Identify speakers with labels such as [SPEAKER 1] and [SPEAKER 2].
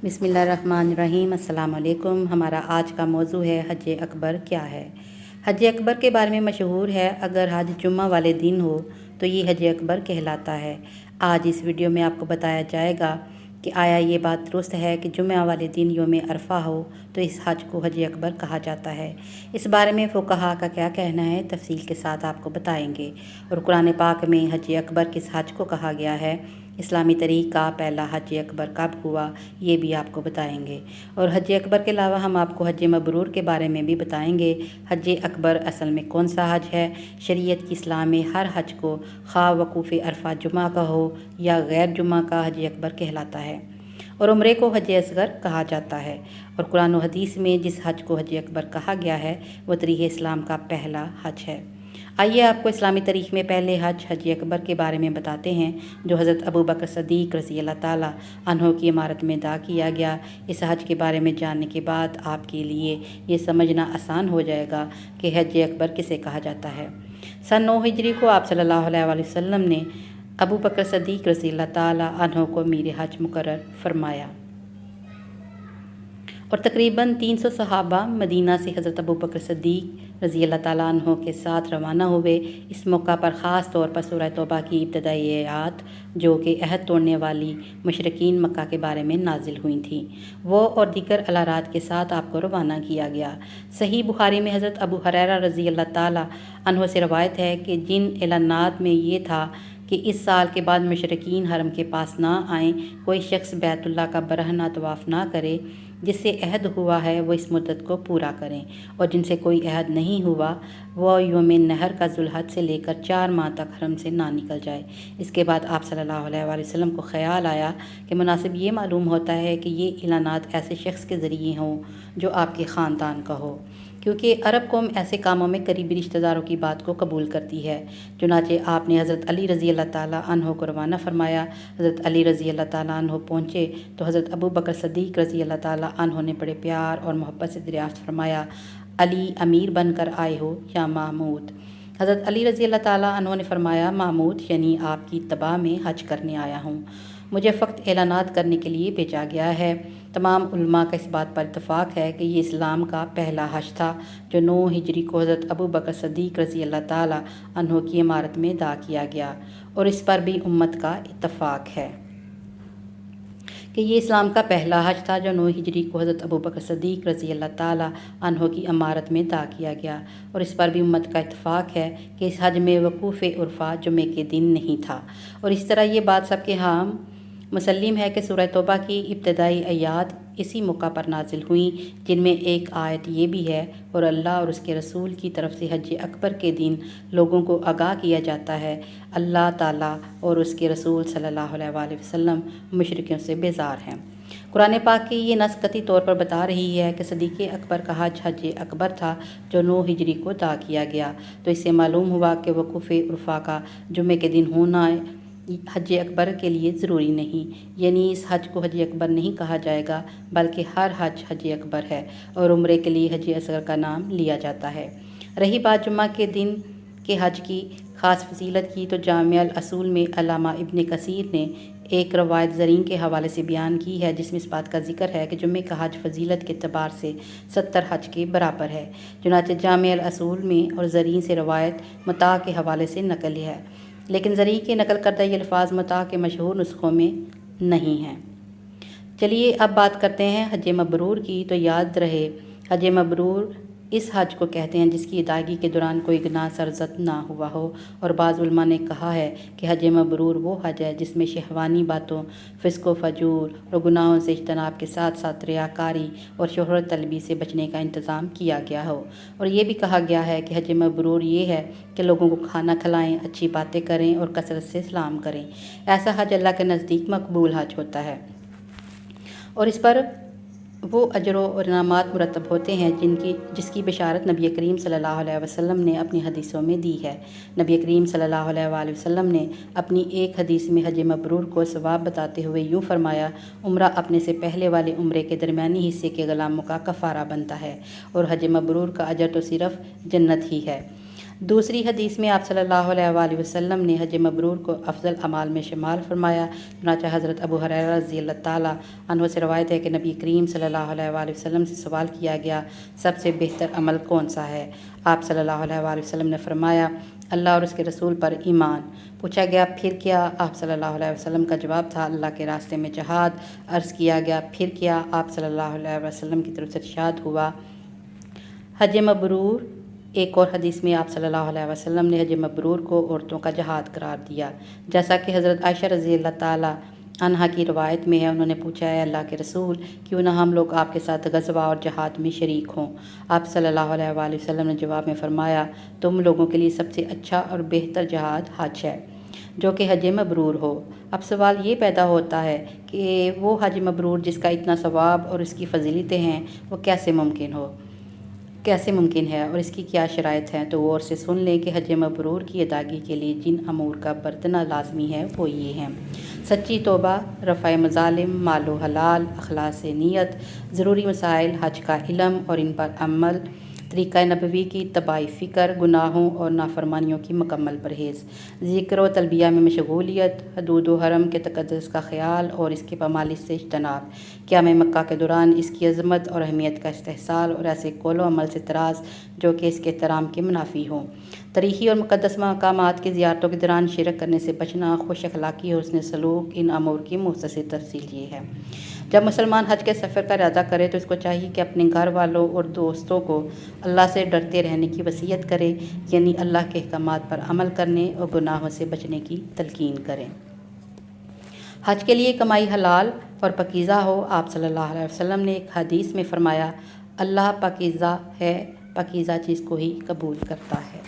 [SPEAKER 1] بسم اللہ الرحمن الرحیم۔ السلام علیکم۔ ہمارا آج کا موضوع ہے حج اکبر کیا ہے۔ حج اکبر کے بارے میں مشہور ہے، اگر حج جمعہ والے دن ہو تو یہ حج اکبر کہلاتا ہے۔ آج اس ویڈیو میں آپ کو بتایا جائے گا کہ آیا یہ بات درست ہے کہ جمعہ والے دن یوم عرفہ ہو تو اس حج کو حج اکبر کہا جاتا ہے۔ اس بارے میں فقہا کا کیا کہنا ہے، تفصیل کے ساتھ آپ کو بتائیں گے۔ اور قرآن پاک میں حج اکبر کس حج کو کہا گیا ہے، اسلامی تاریخ کا پہلا حج اکبر کب ہوا، یہ بھی آپ کو بتائیں گے۔ اور حج اکبر کے علاوہ ہم آپ کو حج مبرور کے بارے میں بھی بتائیں گے۔ حج اکبر اصل میں کون سا حج ہے؟ شریعت کی اصطلاح میں ہر حج کو خواہ وقوف عرفہ جمعہ کا ہو یا غیر جمعہ کا حج اکبر کہلاتا ہے، اور عمرے کو حج اصغر کہا جاتا ہے۔ اور قرآن و حدیث میں جس حج کو حج اکبر کہا گیا ہے وہ طریق اسلام کا پہلا حج ہے۔ آئیے آپ کو اسلامی تاریخ میں پہلے حج اکبر کے بارے میں بتاتے ہیں، جو حضرت ابو بکر صدیق رضی اللہ تعالیٰ عنہ کی عمارت میں ادا کیا گیا۔ اس حج کے بارے میں جاننے کے بعد آپ کے لیے یہ سمجھنا آسان ہو جائے گا کہ حج اکبر کسے کہا جاتا ہے۔ سن 9 ہجری کو آپ صلی اللہ علیہ وآلہ وسلم نے ابو بکر صدیق رضی اللہ تعالیٰ عنہ کو امیر حج مقرر فرمایا، اور تقریباً 300 صحابہ مدینہ سے حضرت ابو بکر صدیق رضی اللہ تعالیٰ عنہ کے ساتھ روانہ ہوئے۔ اس موقع پر خاص طور پر سورہ توبہ کی ابتدائی آیات، جو کہ عہد توڑنے والی مشرکین مکہ کے بارے میں نازل ہوئی تھیں، وہ اور دیگر الارات کے ساتھ آپ کو روانہ کیا گیا۔ صحیح بخاری میں حضرت ابو ہریرہ رضی اللہ تعالیٰ عنہ سے روایت ہے کہ جن اعلانات میں یہ تھا کہ اس سال کے بعد مشرکین حرم کے پاس نہ آئیں، کوئی شخص بیت اللہ کا برہنہ طواف نہ کرے، جس سے عہد ہوا ہے وہ اس مدت کو پورا کریں، اور جن سے کوئی عہد نہیں ہوا وہ یوم نحر کا ذوالحج سے لے کر 4 ماہ تک حرم سے نہ نکل جائے۔ اس کے بعد آپ صلی اللہ علیہ وآلہ وسلم کو خیال آیا کہ مناسب یہ معلوم ہوتا ہے کہ یہ اعلانات ایسے شخص کے ذریعے ہوں جو آپ کے خاندان کا ہو، کیونکہ عرب قوم ایسے کاموں میں قریبی رشتہ داروں کی بات کو قبول کرتی ہے۔ چنانچہ آپ نے حضرت علی رضی اللہ تعالیٰ عنہ کو روانہ فرمایا۔ حضرت علی رضی اللہ تعالیٰ عنہ پہنچے تو حضرت ابو بکر صدیق رضی اللہ تعالیٰ عنہ نے بڑے پیار اور محبت سے دریافت فرمایا، علی امیر بن کر آئے ہو یا محمود؟ حضرت علی رضی اللہ تعالیٰ عنہ نے فرمایا، محمود یعنی آپ کی اتباع میں حج کرنے آیا ہوں، مجھے فقط اعلانات کرنے کے لیے بھیجا گیا ہے۔ تمام علماء کا اس بات پر اتفاق ہے کہ یہ اسلام کا پہلا حج تھا جو 9 ہجری کو حضرت ابو بکر صدیق رضی اللہ تعالیٰ عنہ کی عمارت میں ادا کیا گیا، اور اس پر بھی امت کا اتفاق ہے کہ یہ اسلام کا پہلا حج تھا جو 9 ہجری کو حضرت ابو بکر صدیق رضی اللہ تعالیٰ عنہ کی عمارت میں ادا کیا گیا، اور اس پر بھی امت کا اتفاق ہے کہ اس حج میں وقوف عرفہ جمعے کے دن نہیں تھا۔ اور اس طرح یہ بات سب کے ہاں مسلم ہے کہ سورہ توبہ کی ابتدائی آیات اسی موقع پر نازل ہوئیں، جن میں ایک آیت یہ بھی ہے، اور اللہ اور اس کے رسول کی طرف سے حج اکبر کے دن لوگوں کو آگاہ کیا جاتا ہے، اللہ تعالیٰ اور اس کے رسول صلی اللہ علیہ وآلہ وسلم مشرکوں سے بیزار ہیں۔ قرآن پاک کی یہ نص قطعی طور پر بتا رہی ہے کہ صدیق اکبر کا حج اکبر تھا جو 9 ہجری کو ادا کیا گیا۔ تو اس سے معلوم ہوا کہ وقوف عرفہ کا جمعے کے دن ہونا حج اکبر کے لیے ضروری نہیں، یعنی اس حج کو حج اکبر نہیں کہا جائے گا، بلکہ ہر حج حج اکبر ہے، اور عمرے کے لیے حج اصغر کا نام لیا جاتا ہے۔ رہی بات جمعہ کے دن کے حج کی خاص فضیلت کی، تو جامع الاصول میں علامہ ابن کثیر نے ایک روایت زرین کے حوالے سے بیان کی ہے، جس میں اس بات کا ذکر ہے کہ جمعے کا حج فضیلت کے اعتبار سے 70 حج کے برابر ہے۔ چنانچہ جامع الاصول میں اور زرین سے روایت متاع کے حوالے سے نقل ہے، لیکن زرین کے نقل کردہ یہ الفاظ متاع کے مشہور نسخوں میں نہیں ہیں۔ چلیے اب بات کرتے ہیں حج مبرور کی۔ تو یاد رہے، حج مبرور اس حج کو کہتے ہیں جس کی ادائیگی کے دوران کوئی گناہ سرزد نہ ہوا ہو، اور بعض علماء نے کہا ہے کہ حج مبرور وہ حج ہے جس میں شہوانی باتوں، فسق و فجور اور گناہوں سے اجتناب کے ساتھ ساتھ ریاکاری اور شہرت طلبی سے بچنے کا انتظام کیا گیا ہو۔ اور یہ بھی کہا گیا ہے کہ حج مبرور یہ ہے کہ لوگوں کو کھانا کھلائیں، اچھی باتیں کریں اور کثرت سے سلام کریں۔ ایسا حج اللہ کے نزدیک مقبول حج ہوتا ہے، اور اس پر وہ اجر و انعامات مرتب ہوتے ہیں جس کی بشارت نبی کریم صلی اللہ علیہ وسلم نے اپنی حدیثوں میں دی ہے۔ نبی کریم صلی اللہ علیہ وآلہ وسلم نے اپنی ایک حدیث میں حج مبرور کو ثواب بتاتے ہوئے یوں فرمایا، عمرہ اپنے سے پہلے والے عمرے کے درمیانی حصے کے غلاموں کا کفارہ بنتا ہے، اور حج مبرور کا اجر تو صرف جنت ہی ہے۔ دوسری حدیث میں آپ صلی اللہ علیہ وآلہ وسلم نے حج مبرور کو افضل اعمال میں شمار فرمایا۔ چنانچہ حضرت ابو ہریرہ رضی اللہ تعالیٰ عنہ سے روایت ہے کہ نبی کریم صلی اللہ علیہ وآلہ وسلم سے سوال کیا گیا، سب سے بہتر عمل کون سا ہے؟ آپ صلی اللہ علیہ وآلہ وسلم نے فرمایا، اللہ اور اس کے رسول پر ایمان۔ پوچھا گیا پھر کیا؟ آپ صلی اللہ علیہ وسلم کا جواب تھا، اللہ کے راستے میں جہاد۔ عرض کیا گیا پھر کیا؟ آپ صلی اللہ علیہ وسلم کی طرف سے ارشاد ہوا، حج مبرور۔ ایک اور حدیث میں آپ صلی اللہ علیہ وسلم نے حج مبرور کو عورتوں کا جہاد قرار دیا، جیسا کہ حضرت عائشہ رضی اللہ تعالیٰ عنہا کی روایت میں ہے، انہوں نے پوچھا ہے اللہ کے رسول، کیوں نہ ہم لوگ آپ کے ساتھ غزوہ اور جہاد میں شریک ہوں؟ آپ صلی اللہ علیہ وآلہ وسلم نے جواب میں فرمایا، تم لوگوں کے لیے سب سے اچھا اور بہتر جہاد حج ہے، جو کہ حج مبرور ہو۔ اب سوال یہ پیدا ہوتا ہے کہ وہ حج مبرور جس کا اتنا ثواب اور اس کی فضیلتیں ہیں، وہ کیسے ممکن ہے اور اس کی کیا شرائط ہیں؟ تو غور سے سن لیں کہ حج مبرور کی ادائیگی کے لیے جن امور کا برتنا لازمی ہے وہ یہ ہیں: سچی توبہ، رفع مظالم، مال و حلال، اخلاص نیت، ضروری مسائل حج کا علم اور ان پر عمل، طریقہ نبوی کی اتباع فکر، گناہوں اور نافرمانیوں کی مکمل پرہیز، ذکر و تلبیہ میں مشغولیت، حدود و حرم کے تقدس کا خیال اور اس کے پامالی سے اجتناب، قیام مکہ کے دوران اس کی عظمت اور اہمیت کا استحصال اور ایسے قول و عمل سے تراز جو کہ اس کے احترام کے منافی ہوں، تاریخی اور مقدس مقامات کی زیارتوں کے دوران شرک کرنے سے بچنا، خوش اخلاقی اور حسن سلوک۔ ان امور کی مختصر تفصیل یہ ہے۔ جب مسلمان حج کے سفر کا ارادہ کرے تو اس کو چاہیے کہ اپنے گھر والوں اور دوستوں کو اللہ سے ڈرتے رہنے کی وصیت کرے، یعنی اللہ کے احکامات پر عمل کرنے اور گناہوں سے بچنے کی تلقین کریں۔ حج کے لیے کمائی حلال اور پاکیزہ ہو۔ آپ صلی اللہ علیہ وسلم نے ایک حدیث میں فرمایا، اللہ پاکیزہ ہے، پاکیزہ چیز کو ہی قبول کرتا ہے۔